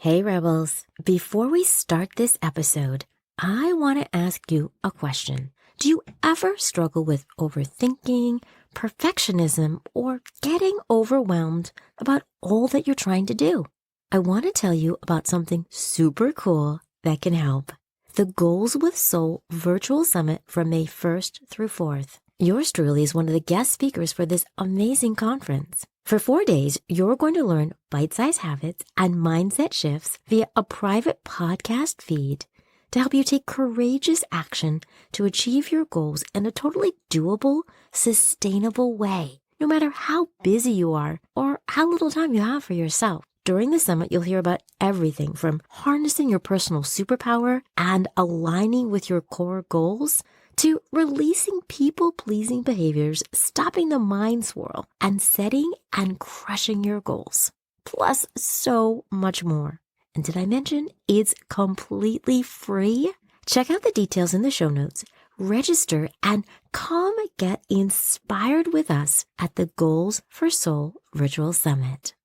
Hey Rebels, before we start this episode, I want to ask you a question. Do you ever struggle with overthinking, perfectionism, or getting overwhelmed about all that you're trying to do? I want to tell you about something super cool that can help. The Goals with Soul Virtual Summit from May 1st through 4th. Yours truly is one of the guest speakers for this amazing conference. For 4 days, you're going to learn bite-sized habits and mindset shifts via a private podcast feed to help you take courageous action to achieve your goals in a totally doable, sustainable way, no matter how busy you are or how little time you have for yourself. During the summit, you'll hear about everything from harnessing your personal superpower and aligning with your core goals to releasing people-pleasing behaviors, stopping the mind swirl, and setting and crushing your goals. Plus, so much more. And did I mention it's completely free? Check out the details in the show notes, register, and come get inspired with us at the Goals for Soul Virtual Summit.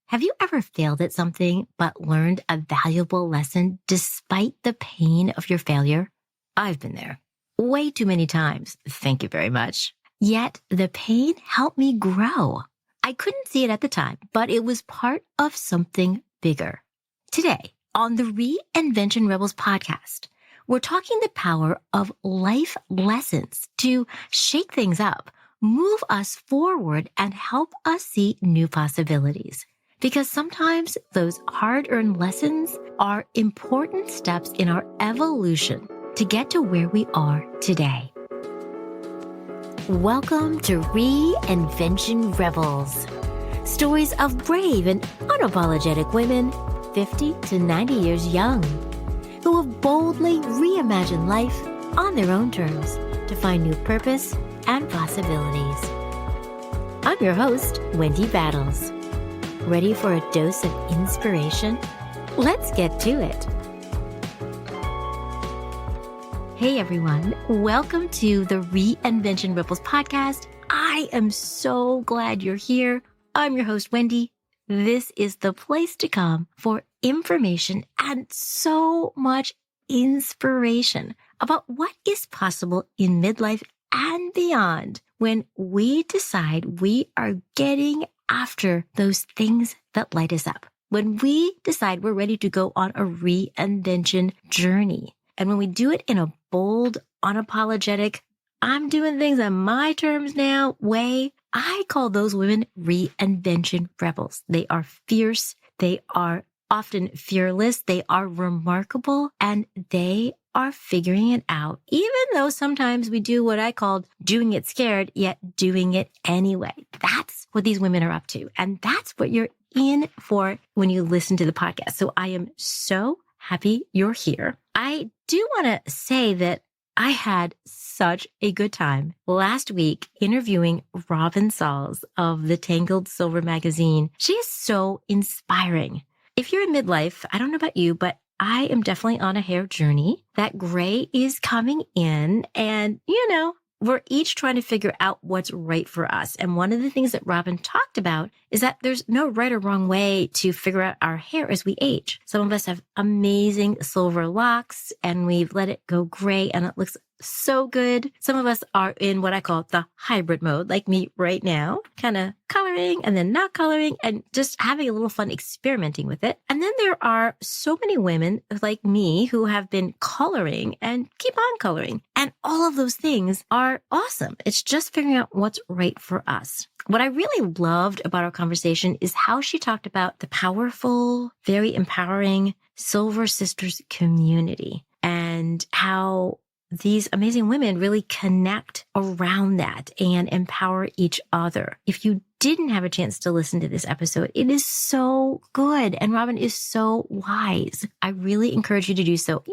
Have you ever failed at something but learned a valuable lesson despite the pain of your failure? I've been there. Way too many times. Thank you very much. Yet the pain helped me grow. I couldn't see it at the time, but it was part of something bigger. Today, on the Reinvention Rebels podcast, we're talking the power of life lessons to shake things up, move us forward, and help us see new possibilities. Because sometimes those hard-earned lessons are important steps in our evolution to get to where we are today. Welcome to Reinvention Rebels. Stories of brave and unapologetic women, 50 to 90 years young, who have boldly reimagined life on their own terms to find new purpose and possibilities. I'm your host, Wendy Battles. Ready for a dose of inspiration? Let's get to it. Hey everyone, welcome to the Reinvention Rebels podcast. I am so glad you're here. I'm your host, Wendy. This is the place to come for information and so much inspiration about what is possible in midlife and beyond when we decide we are getting after those things that light us up. When we decide we're ready to go on a reinvention journey. And when we do it in a bold, unapologetic, I'm doing things on my terms now way, I call those women reinvention rebels. They are fierce. They are often fearless. They are remarkable, and they are figuring it out, even though sometimes we do what I called doing it scared, yet doing it anyway. That's what these women are up to. And that's what you're in for when you listen to the podcast. So I am so happy you're here. I do want to say that I had such a good time last week interviewing Robin Sauls of the Tangled Silver magazine. She is so inspiring. If you're in midlife, I don't know about you, but I am definitely on a hair journey. That gray is coming in and, we're each trying to figure out what's right for us. And one of the things that Robin talked about is that there's no right or wrong way to figure out our hair as we age. Some of us have amazing silver locks and we've let it go gray and it looks so good. Some of us are in what I call the hybrid mode, like me right now, kind of coloring and then not coloring and just having a little fun experimenting with it. And then there are so many women like me who have been coloring and keep on coloring. And all of those things are awesome. It's just figuring out what's right for us. What I really loved about our conversation is how she talked about the powerful, very empowering Silver Sisters community and how these amazing women really connect around that and empower each other. If you didn't have a chance to listen to this episode, it is so good. And Robin is so wise. I really encourage you to do so.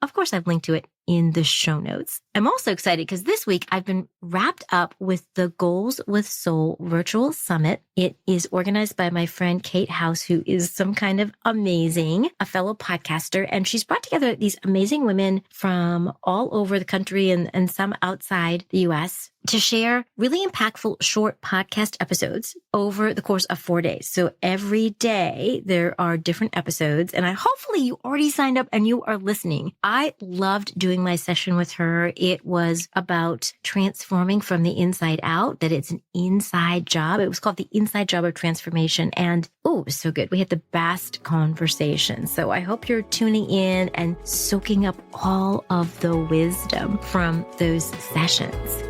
Of course, I've linked to it in the show notes. I'm also excited because this week I've been wrapped up with the Goals with Soul Virtual Summit. It is organized by my friend Kate House, who is some kind of amazing, a fellow podcaster. And she's brought together these amazing women from all over the country and some outside the US to share really impactful short podcast episodes over the course of 4 days. So every day there are different episodes, and hopefully you already signed up and you are listening. I loved doing my session with her. It was about transforming from the inside out, that it's an inside job. It was called the inside job of transformation. And it was so good. We had the best conversation. So I hope you're tuning in and soaking up all of the wisdom from those sessions.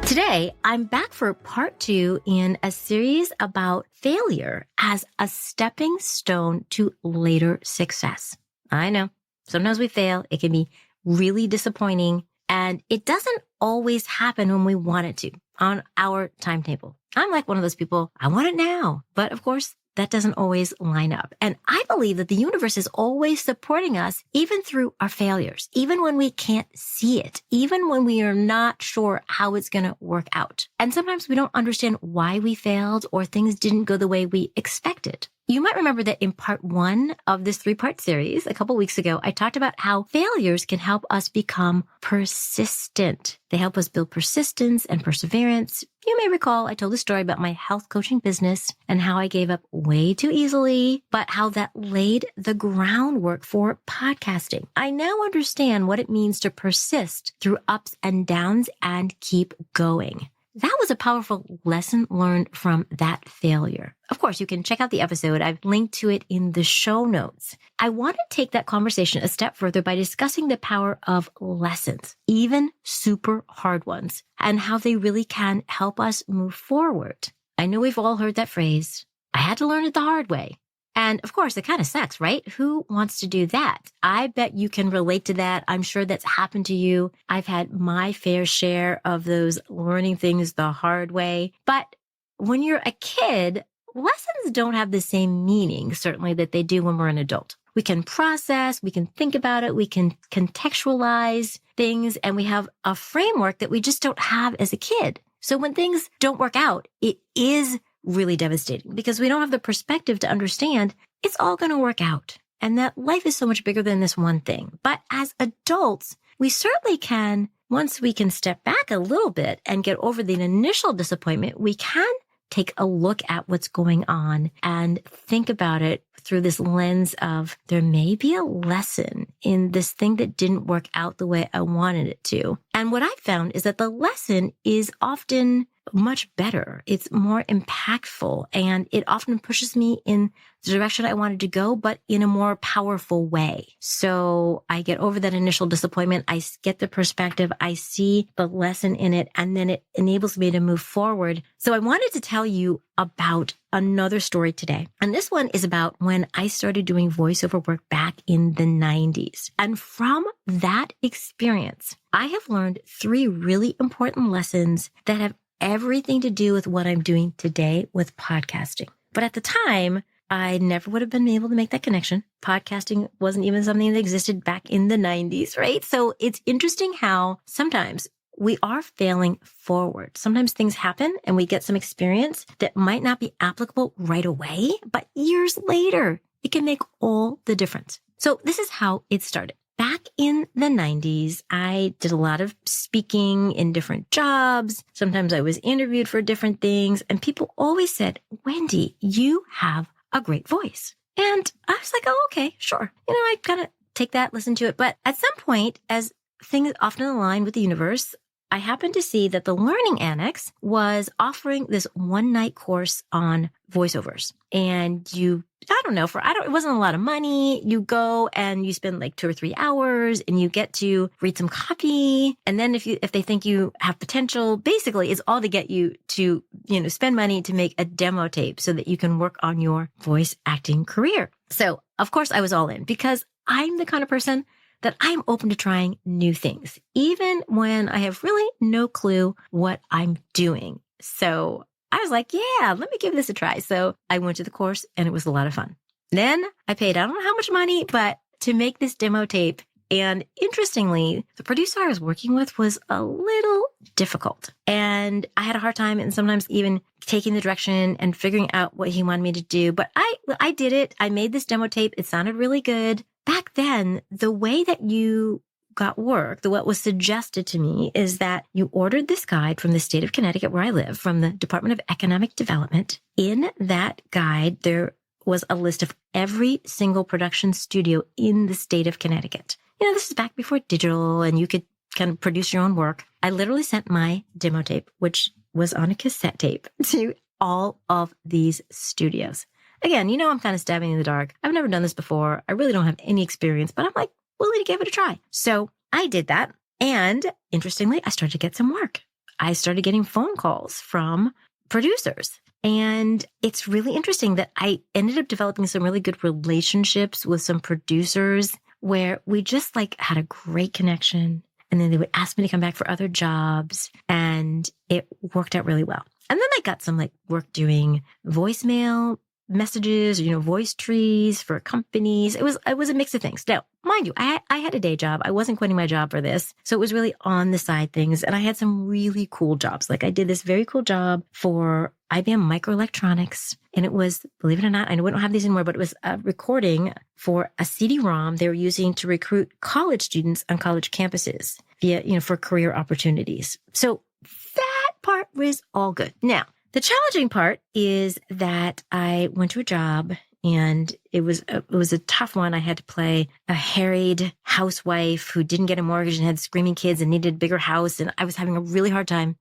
Today, I'm back for part 2 in a series about failure as a stepping stone to later success. I know, sometimes we fail. It can be really disappointing, and it doesn't always happen when we want it to on our timetable. I'm like one of those people, I want it now. But of course, that doesn't always line up. And I believe that the universe is always supporting us, even through our failures, even when we can't see it, even when we are not sure how it's going to work out. And sometimes we don't understand why we failed or things didn't go the way we expected. You might remember that in part 1 of this 3-part series, a couple weeks ago, I talked about how failures can help us become persistent. They help us build persistence and perseverance. You may recall I told a story about my health coaching business and how I gave up way too easily, but how that laid the groundwork for podcasting. I now understand what it means to persist through ups and downs and keep going. That was a powerful lesson learned from that failure. Of course, you can check out the episode. I've linked to it in the show notes. I want to take that conversation a step further by discussing the power of lessons, even super hard ones, and how they really can help us move forward. I know we've all heard that phrase, I had to learn it the hard way. And of course, it kind of sucks, right? Who wants to do that? I bet you can relate to that. I'm sure that's happened to you. I've had my fair share of those learning things the hard way. But when you're a kid, lessons don't have the same meaning, certainly, that they do when we're an adult. We can process, we can think about it, we can contextualize things, and we have a framework that we just don't have as a kid. So when things don't work out, it is really devastating because we don't have the perspective to understand it's all going to work out and that life is so much bigger than this one thing. But as adults, we certainly can, once we can step back a little bit and get over the initial disappointment, we can take a look at what's going on and think about it through this lens of there may be a lesson in this thing that didn't work out the way I wanted it to. And what I found is that the lesson is often much better. It's more impactful, and it often pushes me in the direction I wanted to go, but in a more powerful way. So I get over that initial disappointment. I get the perspective. I see the lesson in it, and then it enables me to move forward. So I wanted to tell you about another story today. And this one is about when I started doing voiceover work back in the 90s. And from that experience, I have learned 3 really important lessons that have everything to do with what I'm doing today with podcasting. But at the time, I never would have been able to make that connection. Podcasting wasn't even something that existed back in the 90s, right? So it's interesting how sometimes we are failing forward. Sometimes things happen and we get some experience that might not be applicable right away, but years later, it can make all the difference. So this is how it started. Back in the 90s, I did a lot of speaking in different jobs. Sometimes I was interviewed for different things, and people always said, Wendy, you have a great voice. And I was like, oh, okay, sure. I kind of take that, listen to it. But at some point, as things often align with the universe, I happened to see that the Learning Annex was offering this one-night course on voiceovers. And it wasn't a lot of money. You go and you spend like 2 or 3 hours and you get to read some copy. And then if they think you have potential, basically it's all to get you to, spend money to make a demo tape so that you can work on your voice acting career. So of course I was all in because I'm the kind of person that I'm open to trying new things, even when I have really no clue what I'm doing. So I was like, yeah, let me give this a try. So I went to the course and it was a lot of fun. Then I paid, I don't know how much money, but to make this demo tape, And interestingly, the producer I was working with was a little difficult. And I had a hard time and sometimes even taking the direction and figuring out what he wanted me to do. But I did it. I made this demo tape. It sounded really good. Back then, the way that you got work, what was suggested to me is that you ordered this guide from the state of Connecticut where I live, from the Department of Economic Development. In that guide, there was a list of every single production studio in the state of Connecticut. This is back before digital and you could kind of produce your own work. I literally sent my demo tape, which was on a cassette tape, to all of these studios. Again, I'm kind of stabbing in the dark. I've never done this before. I really don't have any experience, but I'm like willing to give it a try. So I did that. And interestingly, I started to get some work. I started getting phone calls from producers. And it's really interesting that I ended up developing some really good relationships with some producers where we just had a great connection. And then they would ask me to come back for other jobs. And it worked out really well. And then I got some work doing voicemail messages, voice trees for companies. It was a mix of things. Now, mind you, I had a day job. I wasn't quitting my job for this. So it was really on the side things. And I had some really cool jobs. I did this very cool job for IBM Microelectronics. And it was, believe it or not, I know we don't have these anymore, but it was a recording for a CD-ROM they were using to recruit college students on college campuses via, for career opportunities. So that part was all good. Now, the challenging part is that I went to a job and it was a tough one. I had to play a harried housewife who didn't get a mortgage and had screaming kids and needed a bigger house. And I was having a really hard time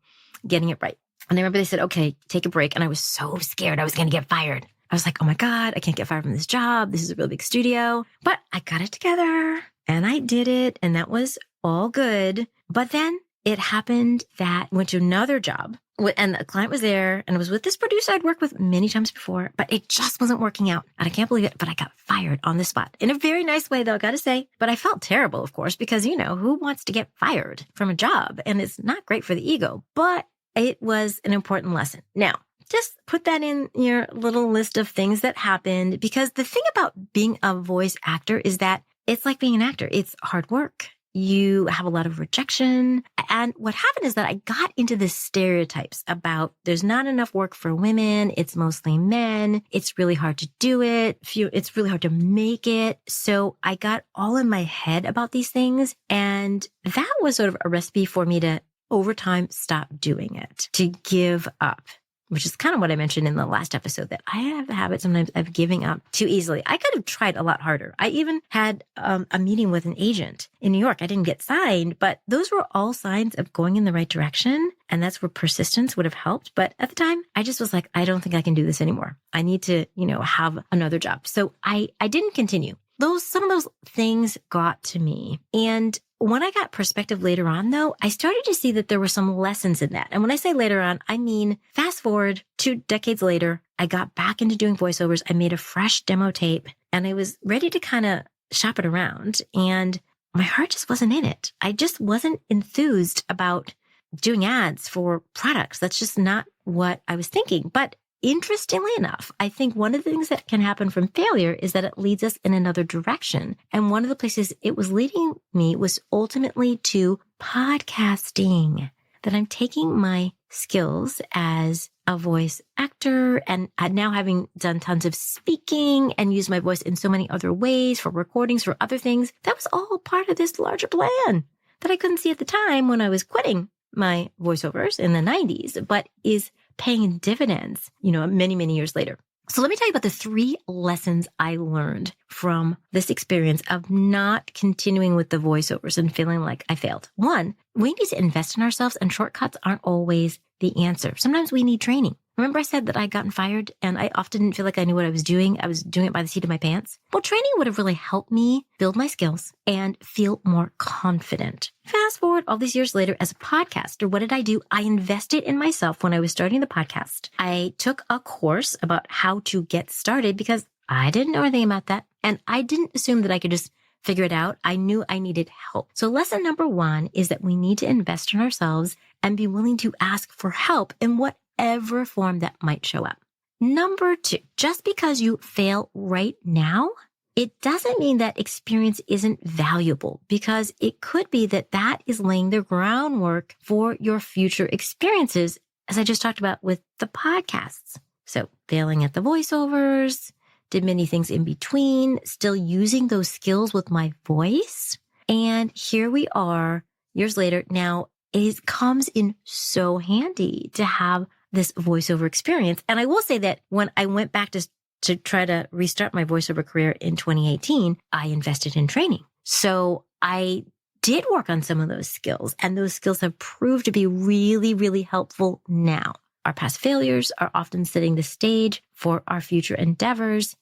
getting it right. And I remember they said, okay, take a break. And I was so scared I was going to get fired. I was like, oh my God, I can't get fired from this job. This is a really big studio. But I got it together and I did it. And that was all good. But then it happened that I went to another job and the client was there and it was with this producer I'd worked with many times before, but it just wasn't working out. And I can't believe it, but I got fired on the spot in a very nice way though, I got to say. But I felt terrible, of course, because who wants to get fired from a job? And it's not great for the ego, but it was an important lesson. Now, just put that in your little list of things that happened, because the thing about being a voice actor is that it's like being an actor. It's hard work. You have a lot of rejection. And what happened is that I got into the stereotypes about there's not enough work for women. It's mostly men. It's really hard to do it. It's really hard to make it. So I got all in my head about these things. And that was sort of a recipe for me to, over time, stop doing it, to give up, which is kind of what I mentioned in the last episode, that I have a habit sometimes of giving up too easily. I could have tried a lot harder. I even had a meeting with an agent in New York. I didn't get signed, but those were all signs of going in the right direction. And that's where persistence would have helped. But at the time, I just was like, I don't think I can do this anymore. I need to, have another job. So I didn't continue. Some of those things got to me. And when I got perspective later on, though, I started to see that there were some lessons in that. And when I say later on, I mean, fast forward 2 decades later, I got back into doing voiceovers. I made a fresh demo tape and I was ready to kind of shop it around. And my heart just wasn't in it. I just wasn't enthused about doing ads for products. That's just not what I was thinking. But interestingly enough, I think one of the things that can happen from failure is that it leads us in another direction. And one of the places it was leading me was ultimately to podcasting, that I'm taking my skills as a voice actor and now having done tons of speaking and used my voice in so many other ways for recordings, for other things. That was all part of this larger plan that I couldn't see at the time when I was quitting my voiceovers in the 90s, but is paying dividends, many, many years later. So let me tell you about the 3 lessons I learned from this experience of not continuing with the voiceovers and feeling like I failed. 1, we need to invest in ourselves, and shortcuts aren't always the answer. Sometimes we need training. Remember I said that I'd gotten fired and I often didn't feel like I knew what I was doing. I was doing it by the seat of my pants. Well, training would have really helped me build my skills and feel more confident. Fast forward all these years later as a podcaster, what did I do? I invested in myself when I was starting the podcast. I took a course about how to get started because I didn't know anything about that. And I didn't assume that I could just figure it out. I knew I needed help. So lesson number 1 is that we need to invest in ourselves and be willing to ask for help in whatever form that might show up. Number 2, just because you fail right now it doesn't mean that experience isn't valuable, because it could be that that is laying the groundwork for your future experiences, as I just talked about with the podcasts. So failing at the voiceovers, did many things in between, still using those skills with my voice. And here we are years later. Now it comes in so handy to have this voiceover experience. And I will say that when I went back to try to restart my voiceover career in 2018, I invested in training. So I did work on some of those skills, and those skills have proved to be really, really helpful now. Our past failures are often setting the stage for our future endeavors.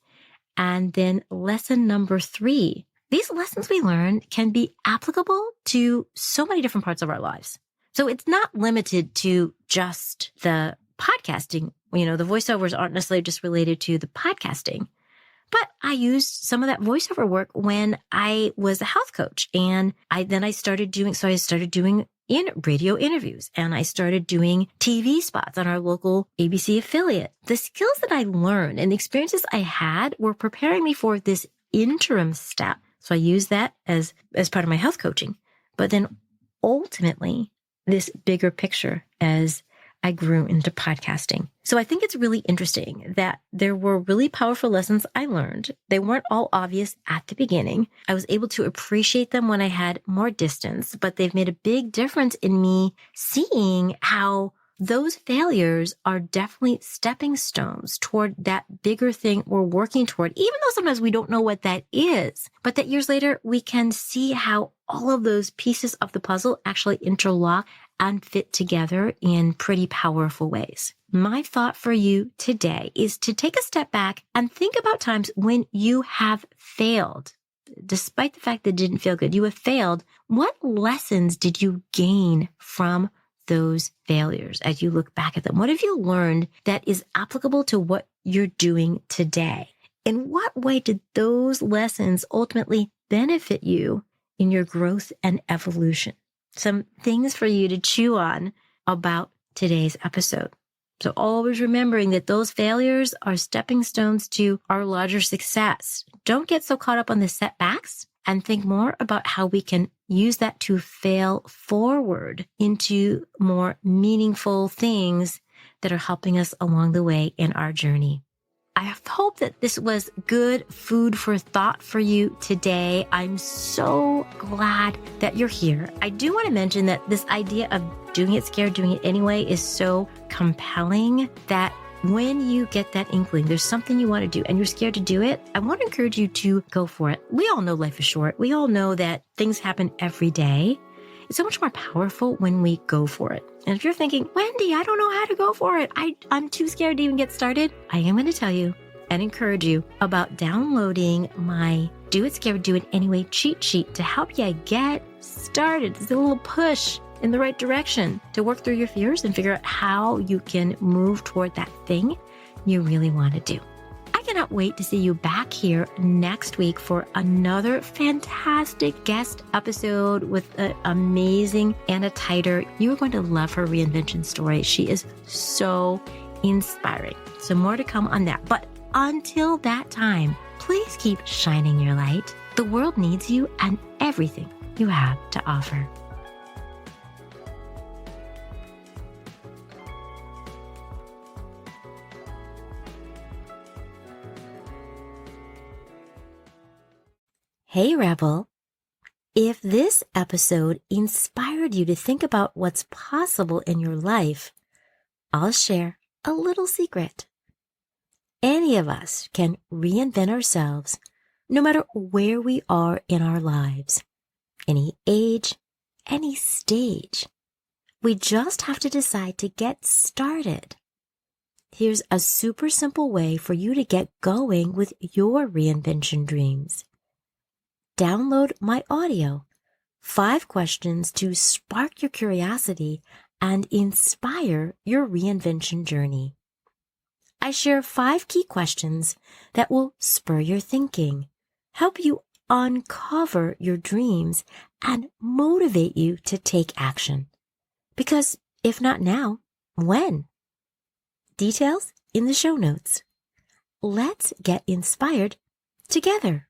And then lesson number 3, these lessons we learn can be applicable to so many different parts of our lives. So it's not limited to just the podcasting. The voiceovers aren't necessarily just related to the podcasting, but I used some of that voiceover work when I was a health coach. And I started doing radio interviews, and I started doing TV spots on our local ABC affiliate. The skills that I learned and the experiences I had were preparing me for this interim step. So I used that as part of my health coaching, but then ultimately this bigger picture as I grew into podcasting. So I think it's really interesting that there were really powerful lessons I learned. They weren't all obvious at the beginning. I was able to appreciate them when I had more distance, but they've made a big difference in me seeing how those failures are definitely stepping stones toward that bigger thing we're working toward, even though sometimes we don't know what that is. But that years later, we can see how all of those pieces of the puzzle actually interlock and fit together in pretty powerful ways. My thought for you today is to take a step back and think about times when you have failed. Despite the fact that it didn't feel good, you have failed. What lessons did you gain from those failures as you look back at them? What have you learned that is applicable to what you're doing today? In what way did those lessons ultimately benefit you in your growth and evolution? Some things for you to chew on about today's episode. So always remembering that those failures are stepping stones to our larger success. Don't get so caught up on the setbacks, and think more about how we can use that to fail forward into more meaningful things that are helping us along the way in our journey. I hope that this was good food for thought for you today. I'm so glad that you're here. I do want to mention that this idea of doing it scared, doing it anyway is so compelling that when you get that inkling, there's something you want to do and you're scared to do it, I want to encourage you to go for it. We all know life is short. We all know that things happen every day. It's so much more powerful when we go for it. And if you're thinking, Wendy, I don't know how to go for it, I'm too scared to even get started, I am going to tell you and encourage you about downloading my Do It Scared, Do It Anyway cheat sheet to help you get started. It's a little push in the right direction to work through your fears and figure out how you can move toward that thing you really want to do. I cannot wait to see you back here next week for another fantastic guest episode with an amazing Anna Titer. You are going to love her reinvention story. She is so inspiring. So more to come on that. But until that time, please keep shining your light. The world needs you and everything you have to offer. Hey, Rebel. If this episode inspired you to think about what's possible in your life, I'll share a little secret. Any of us can reinvent ourselves no matter where we are in our lives, any age, any stage. We just have to decide to get started. Here's a super simple way for you to get going with your reinvention dreams. Download my audio, 5 questions to spark your curiosity and inspire your reinvention journey. I share 5 key questions that will spur your thinking, help you uncover your dreams, and motivate you to take action. Because if not now, when? Details in the show notes. Let's get inspired together.